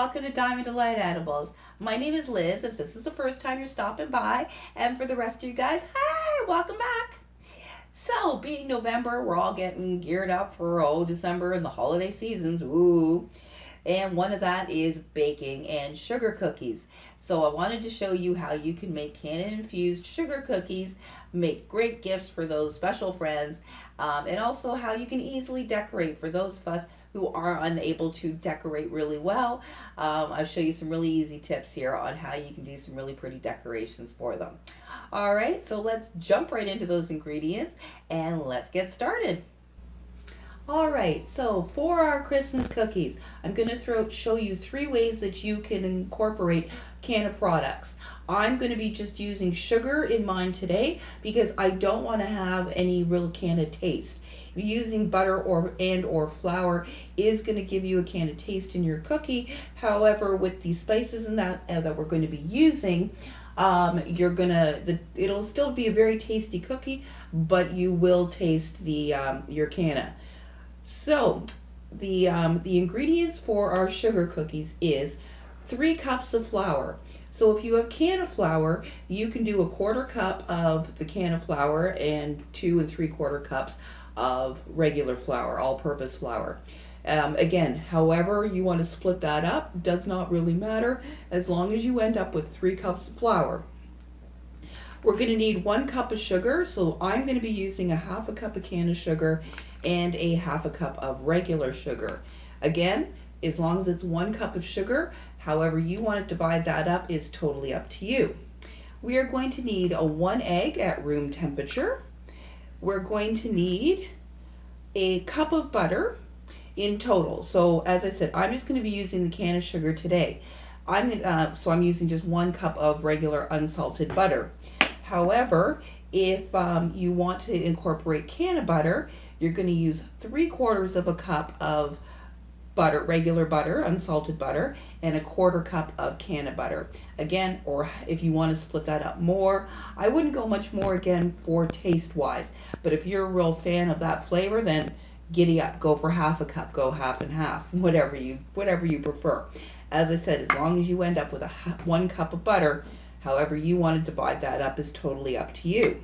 welcome to Diamond Delight Edibles. My name is Liz, if this is the first time you're stopping by, and for the rest of you guys, hi, welcome back. So, being November, we're all getting geared up for, December and the holiday seasons, ooh. And one of that is baking and sugar cookies. So I wanted to show you how you can make Canna infused sugar cookies, make great gifts for those special friends, and also how you can easily decorate for those of us who are unable to decorate really well. I'll show you some really easy tips here on how you can do some really pretty decorations for them. All right, so let's jump right into those ingredients and let's get started. All right, so for our Christmas cookies, I'm going to show you 3 ways that you can incorporate Canna products. I'm going to be just using sugar in mine today because I don't want to have any real Canna taste. Using butter or flour is going to give you a Canna taste in your cookie. However, with the spices and that we're going to be using, it'll still be a very tasty cookie, but you will taste your Canna. So the ingredients for our sugar cookies is 3 cups of flour. So if you have Canna flour, you can do a 1/4 cup of the Canna flour and 2 3/4 cups of regular flour, all-purpose flour. Again, however you want to split that up does not really matter as long as you end up with 3 cups of flour. We're going to need 1 cup of sugar, so I'm going to be using a 1/2 cup of Canna sugar and a 1/2 cup of regular sugar. Again, as long as it's 1 cup of sugar, however you want to divide that up is totally up to you. We are going to need 1 egg at room temperature. We're going to need a cup of butter in total. So as I said, I'm just going to be using the Canna sugar today. So I'm using just 1 cup of regular unsalted butter. However, if you want to incorporate Canna butter, you're going to use 3/4 of a cup of butter, regular butter, unsalted butter, and a 1/4 cup of Canna butter. Again, or if you want to split that up more, I wouldn't go much more again for taste wise. But if you're a real fan of that flavor, then giddy up, go for 1/2 cup, go 1/2 and 1/2, whatever you prefer. As I said, as long as you end up with 1 cup of butter, however you want to divide that up is totally up to you.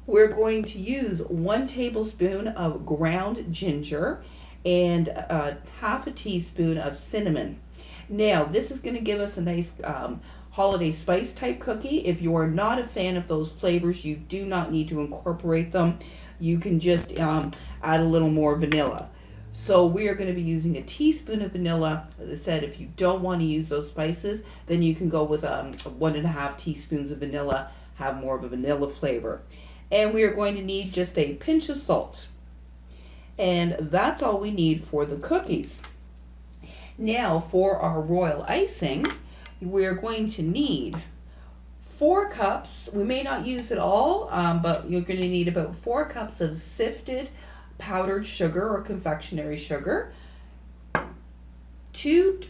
We're going to use 1 tablespoon of ground ginger and 1/2 teaspoon of cinnamon. Now, this is going to give us a nice holiday spice type cookie. If you are not a fan of those flavors, you do not need to incorporate them. You can just add a little more vanilla. So we are going to be using a teaspoon of vanilla. As I said, if you don't want to use those spices, then you can go with 1.5 teaspoons of vanilla, have more of a vanilla flavor. And we are going to need just a pinch of salt. And that's all we need for the cookies. Now for our royal icing, we're going to need 4 cups. We may not use it all, but you're going to need about 4 cups of sifted powdered sugar or confectionery sugar, 2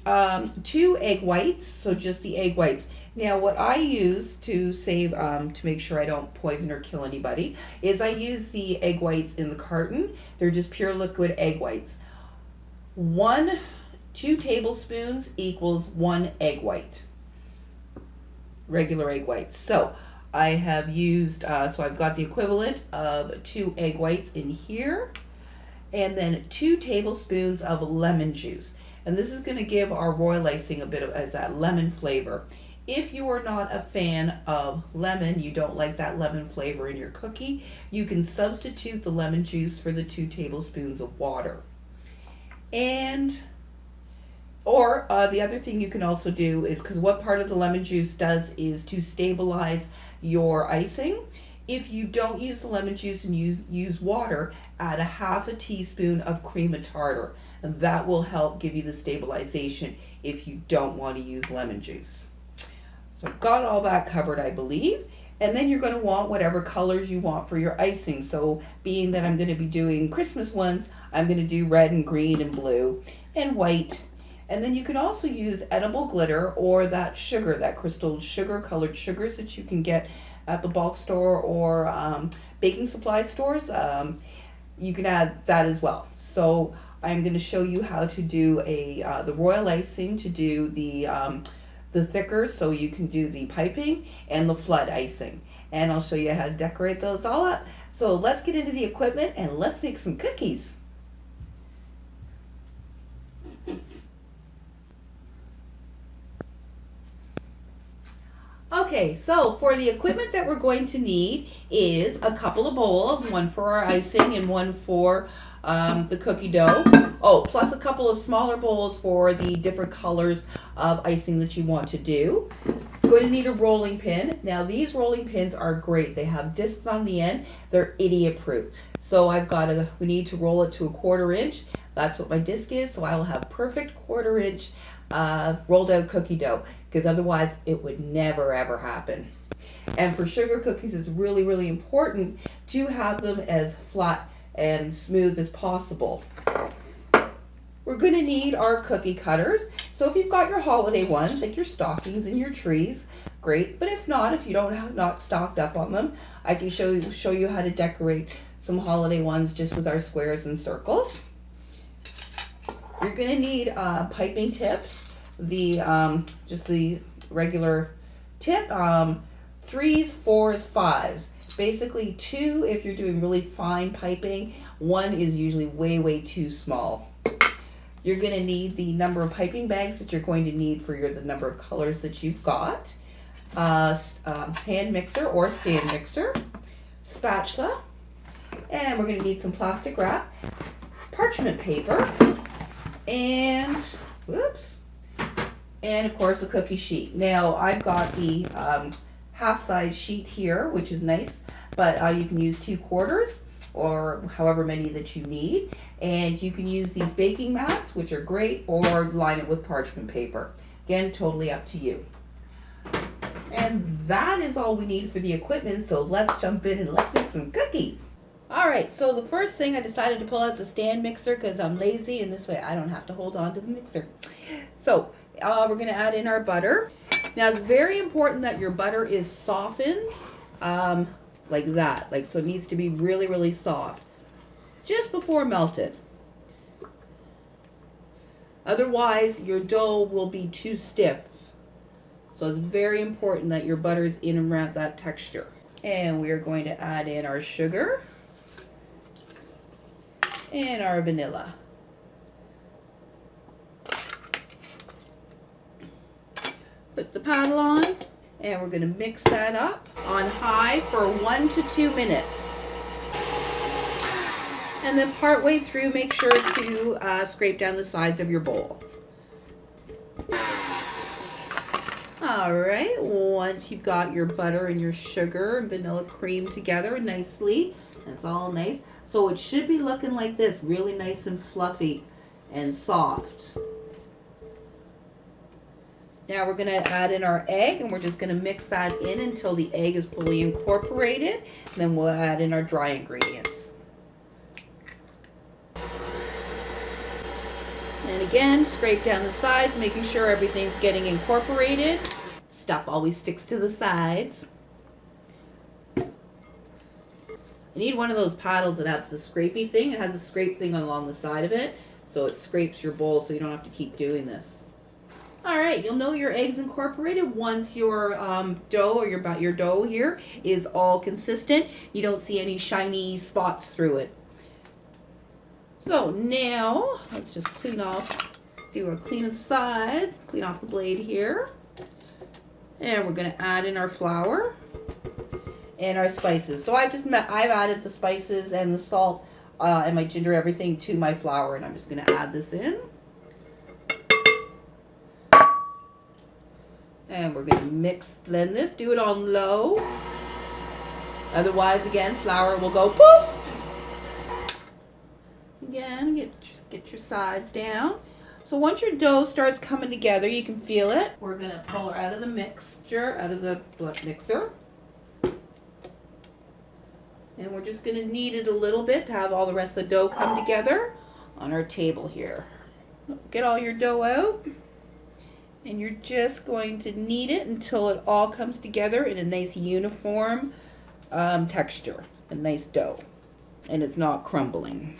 egg whites, so just the egg whites. Now what I use to save, to make sure I don't poison or kill anybody, is I use the egg whites in the carton. They're just pure liquid egg whites. 2 tablespoons equals 1 egg white, regular egg whites. So I have used, so I've got the equivalent of 2 egg whites in here, and then 2 tablespoons of lemon juice. And this is going to give our royal icing a bit of that lemon flavor. If you are not a fan of lemon, you don't like that lemon flavor in your cookie, you can substitute the lemon juice for the 2 tablespoons of water. Or the other thing you can also do is, because what part of the lemon juice does is to stabilize your icing. If you don't use the lemon juice and use water, add a 1/2 teaspoon of cream of tartar, and that will help give you the stabilization if you don't want to use lemon juice. So I've got all that covered, I believe. And then you're going to want whatever colors you want for your icing. So being that I'm going to be doing Christmas ones, I'm going to do red and green and blue and white. And then you can also use edible glitter or that sugar, that crystal sugar, colored sugars that you can get at the bulk store or baking supply stores. You can add that as well. So I'm going to show you how to do the royal icing, to do the thicker, so you can do the piping, and the flood icing. And I'll show you how to decorate those all up. So let's get into the equipment and let's make some cookies. Okay, so for the equipment that we're going to need is a couple of bowls, one for our icing and one for the cookie dough. Oh, plus a couple of smaller bowls for the different colors of icing that you want to do. You're going to need a rolling pin. Now these rolling pins are great. They have discs on the end. They're idiot proof. So we need to roll it to 1/4 inch. That's what my disc is. So I will have perfect 1/4 inch rolled out cookie dough, because otherwise it would never ever happen. And for sugar cookies, it's really, really important to have them as flat and smooth as possible. We're going to need our cookie cutters. So if you've got your holiday ones, like your stockings and your trees, great. But if not, if you don't have not stocked up on them, I can show you how to decorate some holiday ones just with our squares and circles. You're going to need piping tips, just the regular tip, 3s, 4s, 5s. Basically 2 if you're doing really fine piping, 1 is usually way, way too small. You're going to need the number of piping bags that you're going to need for the number of colors that you've got, hand mixer or stand mixer, spatula, and we're going to need some plastic wrap, parchment paper, and of course a cookie sheet. Now I've got the half-size sheet here, which is nice, but you can use 2/4 or however many that you need, and you can use these baking mats, which are great, or line it with parchment paper. Again, totally up to you. And that is all we need for the equipment, so let's jump in and let's make some cookies. Alright, so the first thing, I decided to pull out the stand mixer because I'm lazy, and this way I don't have to hold on to the mixer. So we're going to add in our butter. Now it's very important that your butter is softened like that. So it needs to be really, really soft just before melted. Otherwise your dough will be too stiff. So it's very important that your butter is in and around that texture. And we are going to add in our sugar and our vanilla. Put the paddle on, and we're going to mix that up on high for 1 to 2 minutes. And then partway through, make sure to scrape down the sides of your bowl. Alright, once you've got your butter and your sugar and vanilla cream together nicely, that's all nice. So it should be looking like this, really nice and fluffy and soft. Now we're going to add in our egg, and we're just going to mix that in until the egg is fully incorporated. And then we'll add in our dry ingredients. And again, scrape down the sides, making sure everything's getting incorporated. Stuff always sticks to the sides. I need one of those paddles that has a scrapey thing. It has a scrape thing along the side of it, so it scrapes your bowl so you don't have to keep doing this. Alright, you'll know your egg's incorporated once your dough or your dough here is all consistent. You don't see any shiny spots through it. So now, let's just do a clean of the sides, clean off the blade here. And we're going to add in our flour and our spices. So I've added the spices and the salt and my ginger, everything to my flour, and I'm just going to add this in. And we're going to blend this, do it on low. Otherwise, again, flour will go poof. Again, get your sides down. So once your dough starts coming together, you can feel it. We're going to pull her out of the mixture, out of the mixer. And we're just going to knead it a little bit to have all the rest of the dough come together on our table here. Get all your dough out. And you're just going to knead it until it all comes together in a nice uniform texture, a nice dough, and it's not crumbling.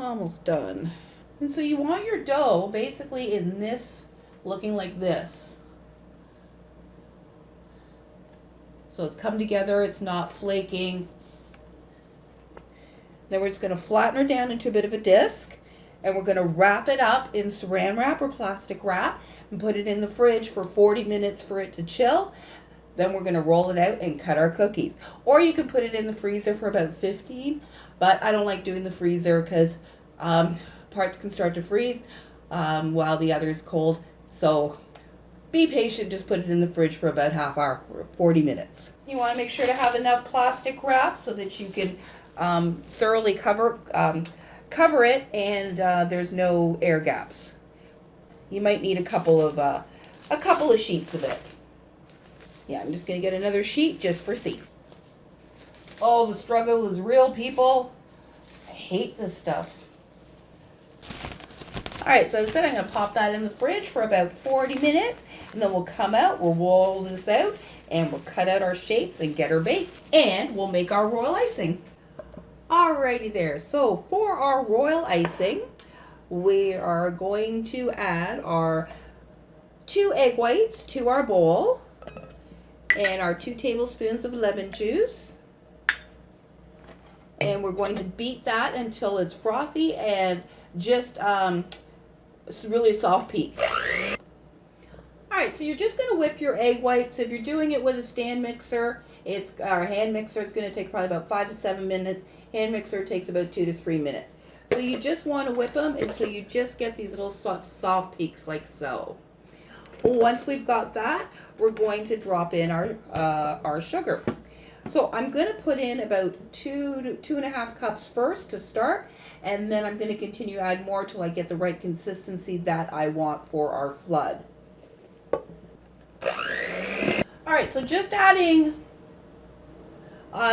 Almost done. And so you want your dough basically in this, looking like this. So it's come together, it's not flaking. Then we're just going to flatten her down into a bit of a disc, and we're going to wrap it up in saran wrap or plastic wrap and put it in the fridge for 40 minutes for it to chill. Then we're going to roll it out and cut our cookies. Or you can put it in the freezer for about 15, but I don't like doing the freezer because parts can start to freeze while the other is cold. So be patient, just put it in the fridge for about half hour, 40 minutes. You want to make sure to have enough plastic wrap so that you can thoroughly cover it and there's no air gaps. You might need a couple of sheets of it. Yeah, I'm just going to get another sheet just for safe. Oh, the struggle is real, people. I hate this stuff. Alright, so as I said, I'm going to pop that in the fridge for about 40 minutes, and then we'll come out, we'll roll this out, and we'll cut out our shapes and get her baked, and we'll make our royal icing. Alrighty there, so for our royal icing, we are going to add our 2 egg whites to our bowl, and our 2 tablespoons of lemon juice. And we're going to beat that until it's frothy and just really soft peak. Alright, so you're just going to whip your egg whites. If you're doing it with a stand mixer, our hand mixer, it's going to take probably about 5 to 7 minutes. Hand mixer takes about 2 to 3 minutes. So you just want to whip them until you just get these little soft peaks like so. Once we've got that, we're going to drop in our sugar. So I'm going to put in about 2 to 2.5 cups first to start, and then I'm going to continue to add more till I get the right consistency that I want for our flood. Alright, so just adding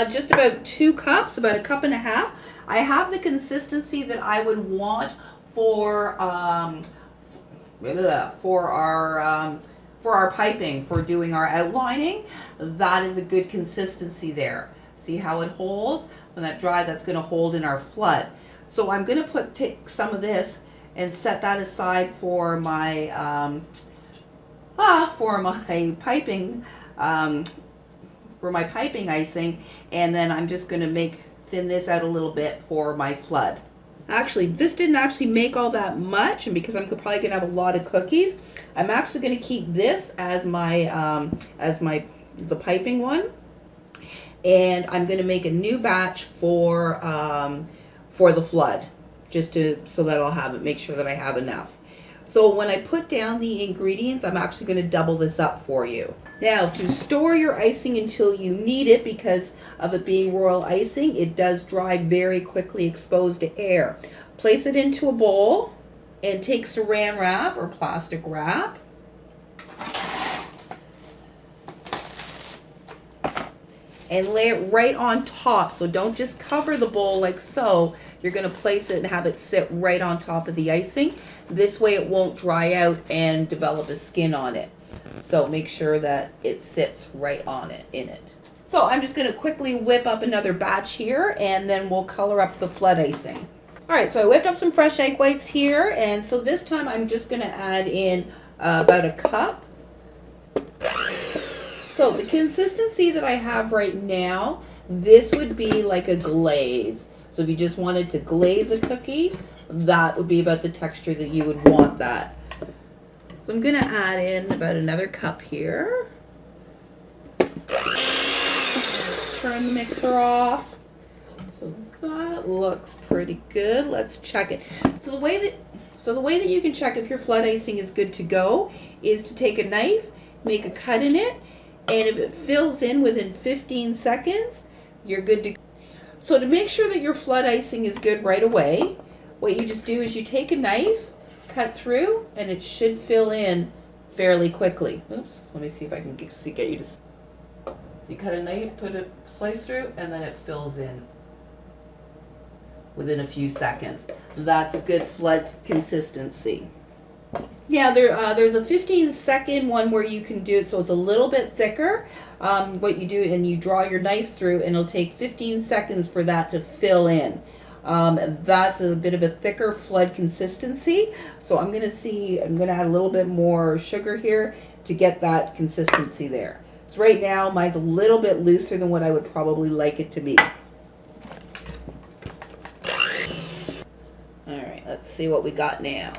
just about 2 cups, about 1.5 cups. I have the consistency that I would want for our piping, for doing our outlining. That is a good consistency there. See how it holds? When that dries, that's going to hold in our flood. So I'm going to take some of this and set that aside for my piping icing, and then I'm just going to thin this out a little bit for my flood. Actually, this didn't actually make all that much, and because I'm probably going to have a lot of cookies, I'm actually going to keep this as the piping one, and I'm going to make a new batch for the flood, so that I'll have it. Make sure that I have enough. So when I put down the ingredients, I'm actually going to double this up for you. Now, to store your icing until you need it, because of it being royal icing, it does dry very quickly exposed to air. Place it into a bowl and take saran wrap or plastic wrap. And lay it right on top. So don't just cover the bowl like so. You're going to place it and have it sit right on top of the icing. This way it won't dry out and develop a skin on it. So make sure that it sits right on it, in it. So I'm just going to quickly whip up another batch here, and then we'll color up the flood icing. Alright, so I whipped up some fresh egg whites here, and so this time I'm just going to add in about 1 cup. So the consistency that I have right now, this would be like a glaze. So if you just wanted to glaze a cookie, that would be about the texture that you would want that. So I'm going to add in about another cup here. Turn the mixer off. So that looks pretty good. Let's check it. So the way that you can check if your flood icing is good to go is to take a knife, make a cut in it, and if it fills in within 15 seconds, you're good to go. So to make sure that your flood icing is good right away, what you just do is you take a knife, cut through, and it should fill in fairly quickly. Oops, let me see if I can get you to. You cut a knife, put a slice through, and then it fills in within a few seconds. That's a good flood consistency. Yeah, there's a 15-second one where you can do it so it's a little bit thicker. What you do, and you draw your knife through, and it'll take 15 seconds for that to fill in. That's a bit of a thicker flood consistency. So I'm going to add a little bit more sugar here to get that consistency there. So right now mine's a little bit looser than what I would probably like it to be. All right, let's see what we got now.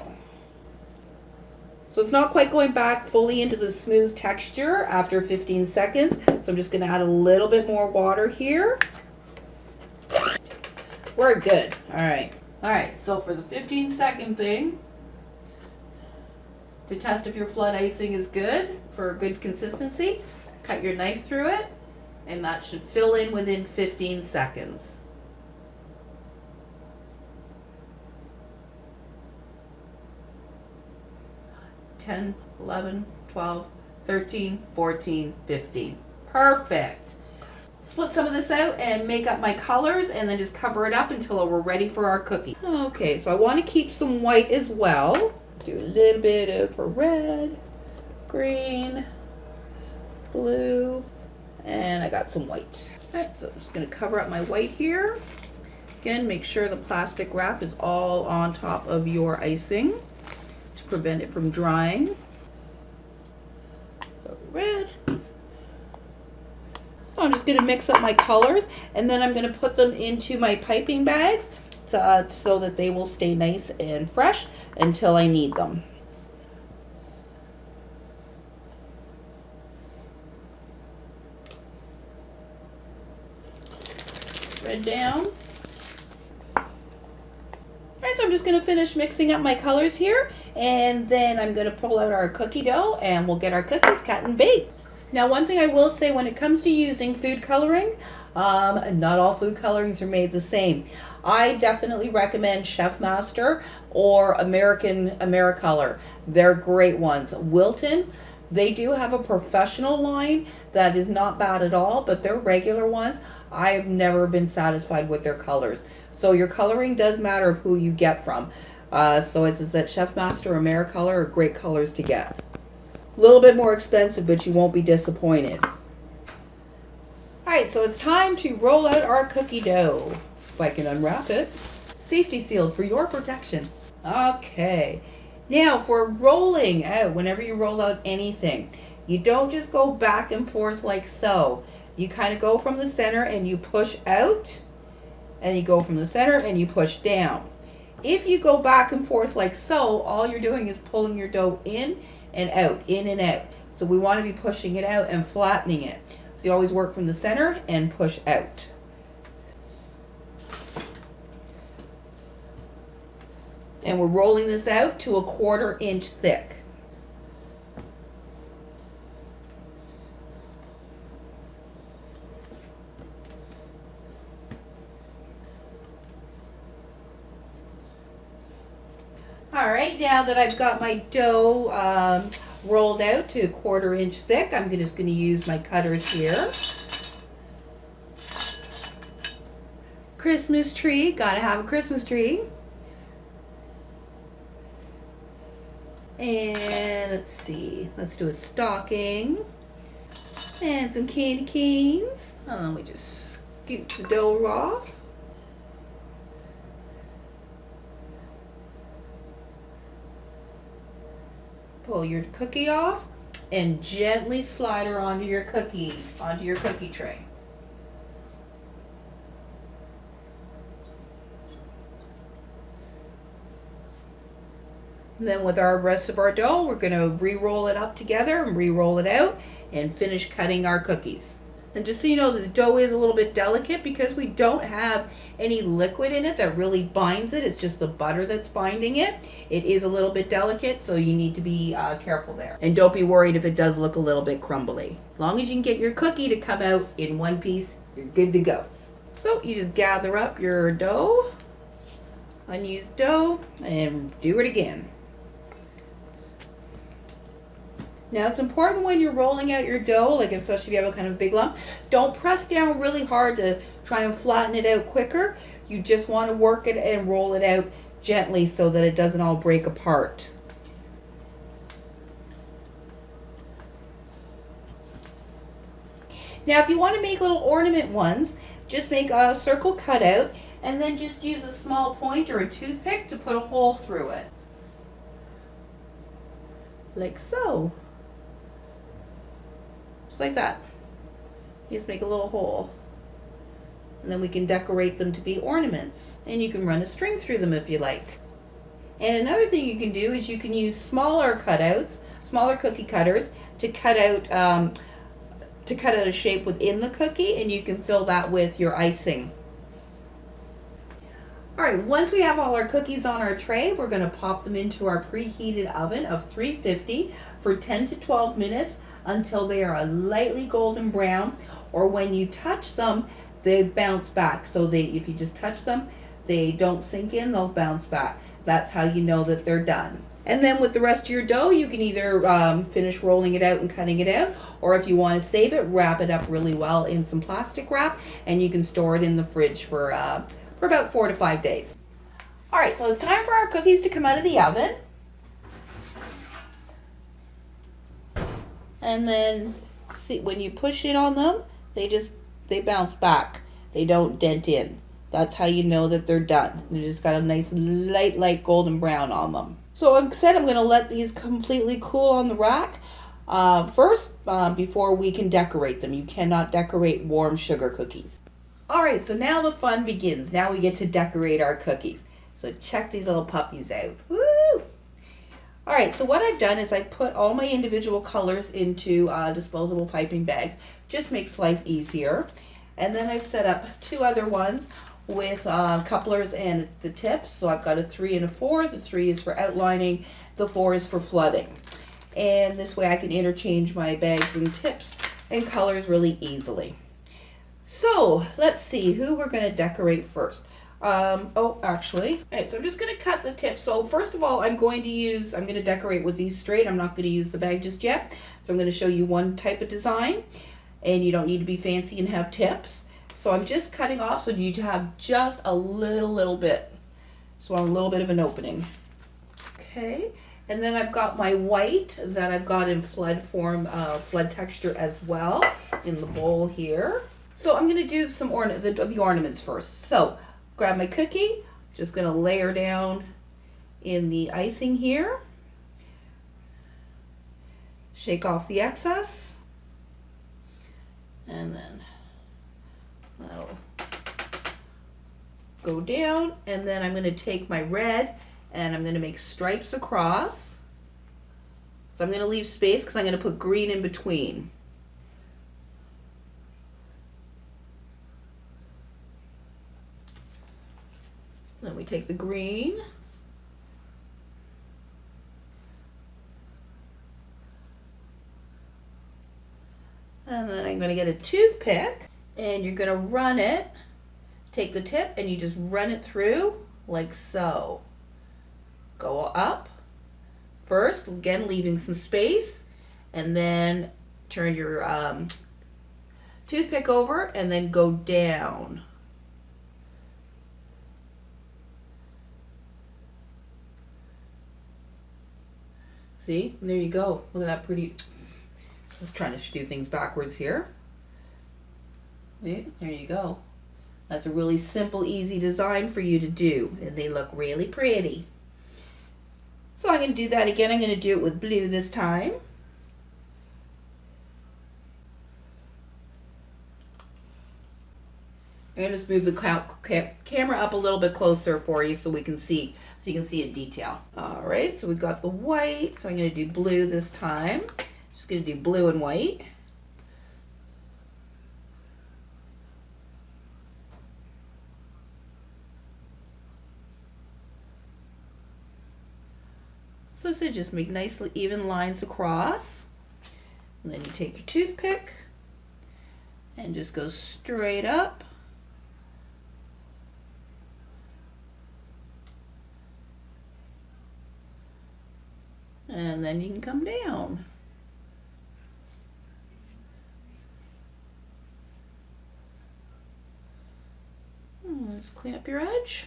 So it's not quite going back fully into the smooth texture after 15 seconds. So I'm just going to add a little bit more water here. We're good. All right. All right, so for the 15-second thing, to test if your flood icing is good for a good consistency, cut your knife through it, and that should fill in within 15 seconds. 10, 11, 12, 13, 14, 15. Perfect. Split some of this out and make up my colors and then just cover it up until we're ready for our cookie. Okay, so I want to keep some white as well. Do a little bit of red, green, blue, and I got some white. All right, so I'm just going to cover up my white here. Again, make sure the plastic wrap is all on top of your icing to prevent it from drying. So red. So I'm just going to mix up my colors and then I'm going to put them into my piping bags so that they will stay nice and fresh until I need them. Red down. Alright, so I'm just going to finish mixing up my colors here, and then I'm going to pull out our cookie dough and we'll get our cookies cut and baked. Now, one thing I will say when it comes to using food coloring, not all food colorings are made the same. I definitely recommend Chef Master or AmeriColor. They're great ones. Wilton, they do have a professional line that is not bad at all, but their regular ones, I have never been satisfied with their colors. So your coloring does matter of who you get from. So as I said, Chef Master or AmeriColor are great colors to get. A little bit more expensive, but you won't be disappointed. Alright, so it's time to roll out our cookie dough. If I can unwrap it. Safety sealed for your protection. Okay. Now for rolling out, whenever you roll out anything, you don't just go back and forth like so. You kind of go from the center and you push out, and you go from the center and you push down. If you go back and forth like so, all you're doing is pulling your dough in and out, in and out. So we want to be pushing it out and flattening it. So you always work from the center and push out. And we're rolling this out to 1/4 inch thick. All right, now that I've got my dough rolled out to 1/4 inch thick, I'm just going to use my cutters here. Christmas tree, gotta have a Christmas tree. And let's see, let's do a stocking and some candy canes. And then we just scoop the dough off. Pull your cookie off and gently slide her onto your cookie tray. And then with our rest of our dough, we're going to re-roll it up together and re-roll it out and finish cutting our cookies. And just so you know, this dough is a little bit delicate because we don't have any liquid in it that really binds it. It's just the butter that's binding it. It is a little bit delicate, so you need to be careful there. And don't be worried if it does look a little bit crumbly. As long as you can get your cookie to come out in one piece, you're good to go. So you just gather up your dough, unused dough, and do it again. Now it's important when you're rolling out your dough, like especially if you have a kind of big lump, don't press down really hard to try and flatten it out quicker. You just want to work it and roll it out gently so that it doesn't all break apart. Now if you want to make little ornament ones, just make a circle cutout and then just use a small point or a toothpick to put a hole through it. Like so. Just like that. You just make a little hole. And then we can decorate them to be ornaments. And you can run a string through them if you like. And another thing you can do is you can use smaller cutouts, smaller cookie cutters, to cut out a shape within the cookie, and you can fill that with your icing. Alright, once we have all our cookies on our tray, we're going to pop them into our preheated oven of 350 for 10 to 12 minutes until they are a lightly golden brown, or when you touch them, they bounce back. So if you just touch them, they don't sink in, they'll bounce back. That's how you know that they're done. And then with the rest of your dough, you can either finish rolling it out and cutting it out, or if you want to save it, wrap it up really well in some plastic wrap, and you can store it in the fridge for about 4 to 5 days. Alright, so it's time for our cookies to come out of the oven. And then see, when you push it on them, they bounce back. They don't dent in. That's how you know that they're done. They just got a nice light golden brown on them. So instead, I'm going to let these completely cool on the rack first before we can decorate them. You cannot decorate warm sugar cookies. Alright, so now the fun begins. Now we get to decorate our cookies. So check these little puppies out. Woo! Alright, so what I've done is I've put all my individual colors into disposable piping bags. Just makes life easier. And then I've set up 2 other ones with couplers and the tips. So I've got a 3 and a 4. The 3 is for outlining, the 4 is for flooding. And this way I can interchange my bags and tips and colors really easily. So let's see who we're going to decorate first. Actually, all right, so I'm just going to cut the tips. So first of all, I'm going to decorate with these straight. I'm not going to use the bag just yet. So I'm going to show you one type of design, and you don't need to be fancy and have tips. So I'm just cutting off so you have just a little bit. So a little bit of an opening. Okay, and then I've got my white that I've got in flood form, flood texture as well in the bowl here. So I'm going to do some the ornaments first. So grab my cookie, just going to layer down in the icing here. Shake off the excess. And then that'll go down. And then I'm going to take my red and I'm going to make stripes across. So I'm going to leave space because I'm going to put green in between. Then we take the green. And then I'm going to get a toothpick and you're going to run it, take the tip and you just run it through like so. Go up first, again leaving some space, and then turn your toothpick over and then go down. See, there you go. Look at that pretty. I was trying to do things backwards here. See, there you go. That's a really simple, easy design for you to do, and they look really pretty. So I'm going to do that again. I'm going to do it with blue this time. I'm going to just move the camera up a little bit closer for you so we can see, so you can see in detail. All right, so we've got the white. So I'm going to do blue this time. Just going to do blue and white. So just make nice even lines across. And then you take your toothpick and just go straight up. And then you can come down. Let's clean up your edge.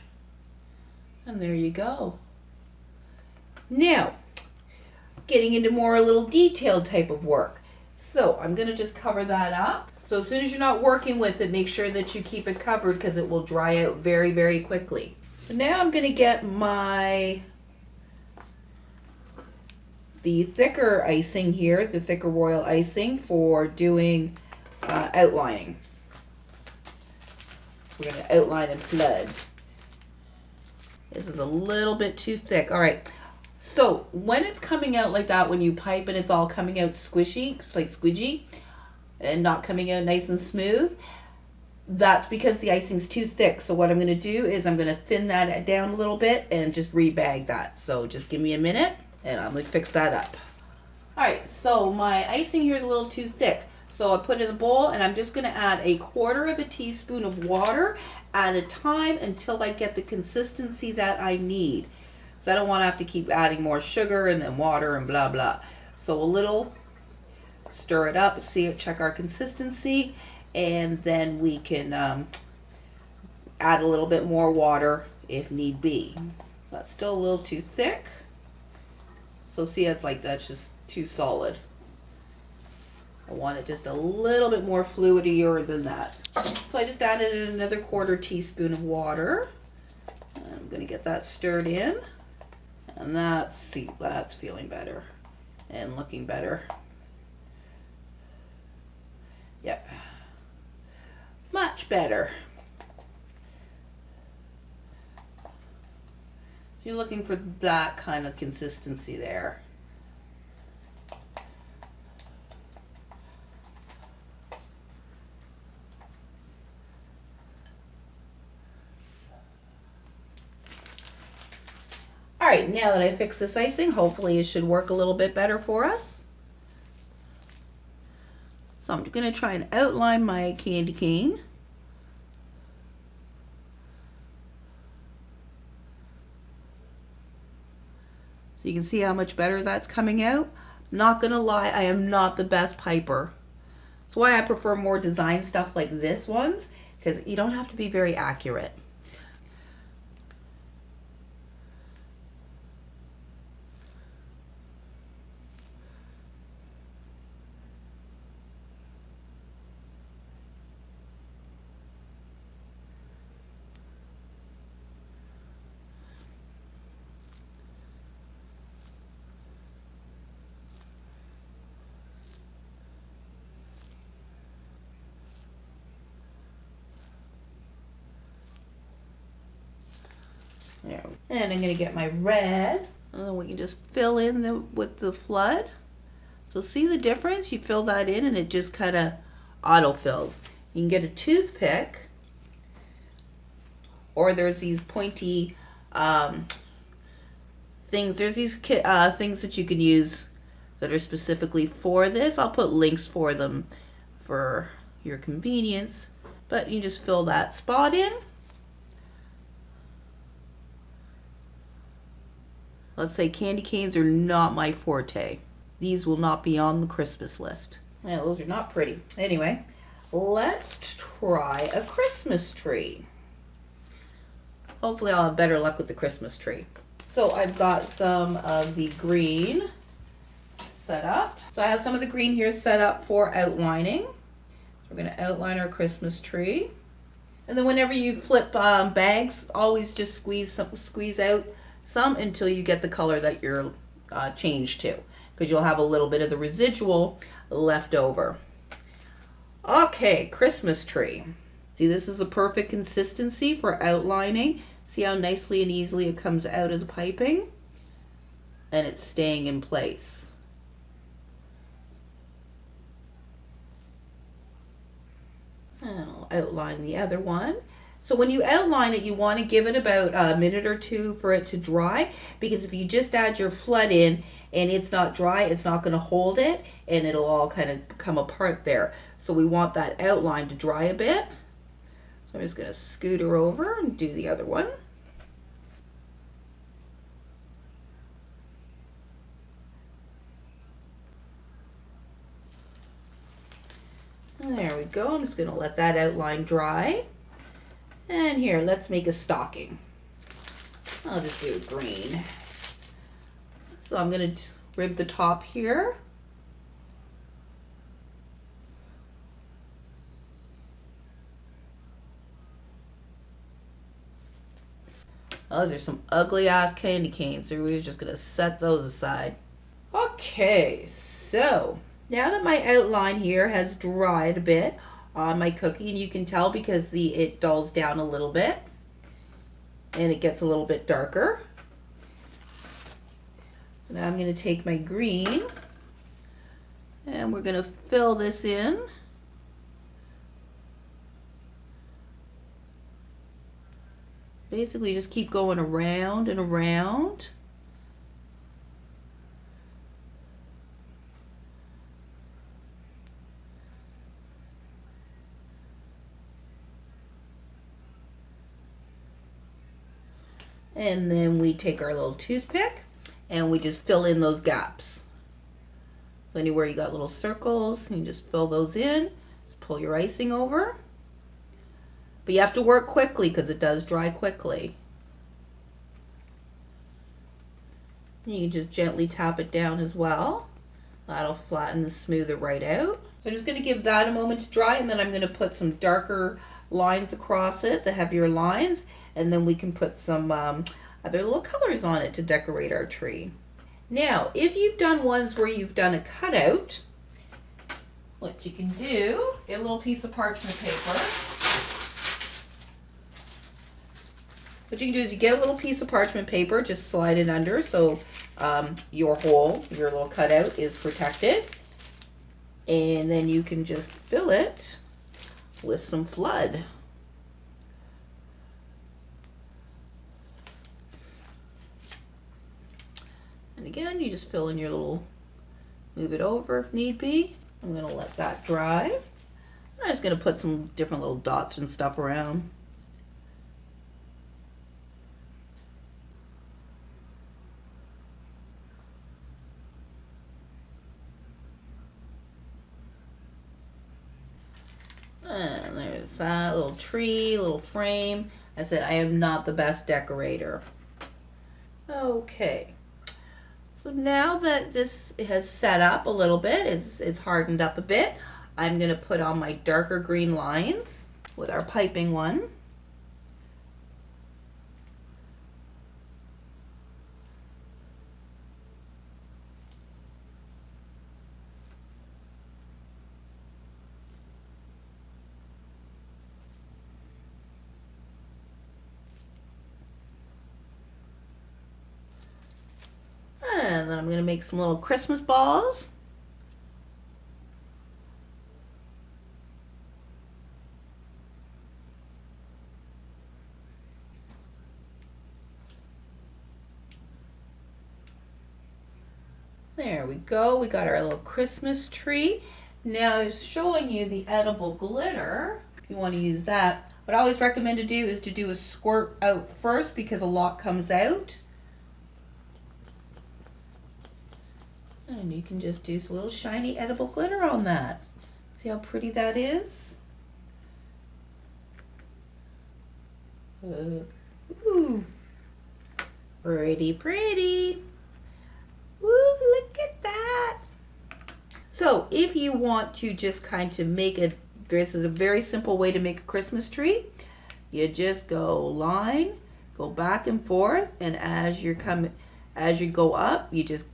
And there you go. Now, getting into more a little detailed type of work. So I'm going to just cover that up. So as soon as you're not working with it, make sure that you keep it covered because it will dry out very, very quickly. So now I'm going to get the thicker icing here, the thicker royal icing for doing outlining. We're going to outline and flood. This is a little bit too thick. All right. So when it's coming out like that, when you pipe and it's all coming out squishy, it's like squidgy, and not coming out nice and smooth, that's because the icing's too thick. So what I'm going to do is I'm going to thin that down a little bit and just rebag that. So just give me a minute and I'm going to fix that up. All right, so my icing here is a little too thick. So I put it in a bowl and I'm just going to add 1/4 teaspoon of water at a time until I get the consistency that I need. So I don't want to have to keep adding more sugar and then water and blah blah. So a little, stir it up, check our consistency, and then we can add a little bit more water if need be. That's still a little too thick. So see, it's like that's just too solid. I want it just a little bit more fluidier than that. So I just added another 1/4 teaspoon of water. I'm going to get that stirred in. And that's feeling better and looking better. Yep. Much better. You're looking for that kind of consistency there. All right, now that I fixed this icing, hopefully it should work a little bit better for us. So I'm going to try and outline my candy cane. So you can see how much better that's coming out. Not going to lie, I am not the best piper. That's why I prefer more design stuff like this ones, because you don't have to be very accurate. There. And I'm going to get my red. And then we can just fill in with the flood. So see the difference? You fill that in and it just kind of autofills. You can get a toothpick, or there's these pointy things. There's these things that you can use that are specifically for this. I'll put links for them for your convenience. But you just fill that spot in. Let's say candy canes are not my forte. These will not be on the Christmas list. Yeah, those are not pretty. Anyway, let's try a Christmas tree. Hopefully I'll have better luck with the Christmas tree. So I've got some of the green set up. So I have some of the green here set up for outlining. So we're going to outline our Christmas tree. And then whenever you flip bags, always just squeeze out some until you get the color that you're changed to, because you'll have a little bit of the residual left over. Okay, Christmas tree. See, this is the perfect consistency for outlining. See how nicely and easily it comes out of the piping, and it's staying in place. And I'll outline the other one. So when you outline it, you want to give it about a minute or two for it to dry, because if you just add your flood in and it's not dry, it's not going to hold it and it'll all kind of come apart there. So we want that outline to dry a bit. So I'm just going to scooter over and do the other one. There we go. I'm just going to let that outline dry. And here, let's make a stocking. I'll just do green. So I'm going to rib the top here. Those are some ugly ass candy canes, so we're just gonna set those aside. Okay, so now that my outline here has dried a bit on my cookie, and you can tell because it dulls down a little bit and it gets a little bit darker. So now I'm going to take my green and we're going to fill this in. Basically just keep going around and around. And then we take our little toothpick and we just fill in those gaps. So anywhere you got little circles, you just fill those in. Just pull your icing over. But you have to work quickly because it does dry quickly. You can just gently tap it down as well. That'll flatten and smooth it right out. So I'm just going to give that a moment to dry, and then I'm going to put some darker lines across it, the heavier lines, and then we can put some other little colors on it to decorate our tree. Now, if you've done ones where you've done a cutout, what you can do, get a little piece of parchment paper. What you can do is you get a little piece of parchment paper, just slide it under so your hole, your little cutout is protected. And then you can just fill it with some flood. And again, you just fill in your little, move it over if need be. I'm going to let that dry. I'm just going to put some different little dots and stuff around. And there's that little tree, little frame. I said I am not the best decorator. Okay. So now that this has set up a little bit, it's hardened up a bit, I'm going to put on my darker green lines with our piping one. And then I'm going to make some little Christmas balls. There we go. We got our little Christmas tree. Now it's showing you the edible glitter. If you want to use that, what I always recommend to do is to do a squirt out first because a lot comes out. And you can just do some little shiny edible glitter on that. See how pretty that is? Ooh, pretty, pretty. Ooh, look at that. So if you want to just kind of make it, this is a very simple way to make a Christmas tree. You just go line, go back and forth, and as you go up, you just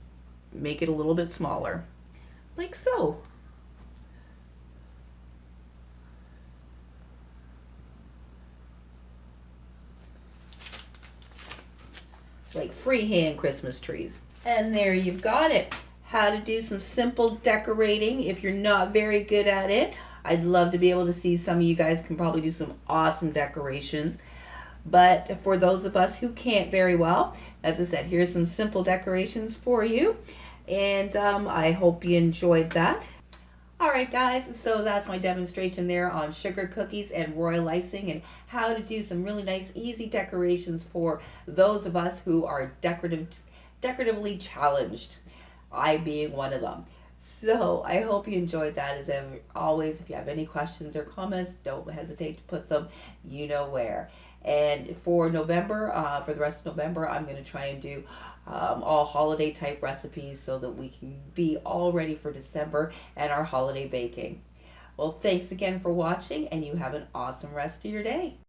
make it a little bit smaller, like so. Like freehand Christmas trees. And there you've got it. How to do some simple decorating. If you're not very good at it, I'd love to be able to see some of you guys can probably do some awesome decorations. But for those of us who can't very well, as I said, here's some simple decorations for you. And I hope you enjoyed that. Alright guys, so that's my demonstration there on sugar cookies and royal icing and how to do some really nice easy decorations for those of us who are decoratively challenged. I being one of them. So I hope you enjoyed that. As always, if you have any questions or comments, don't hesitate to put them you know where. And for November, for the rest of November, I'm going to try and do all holiday type recipes so that we can be all ready for December and our holiday baking. Well, thanks again for watching, and you have an awesome rest of your day.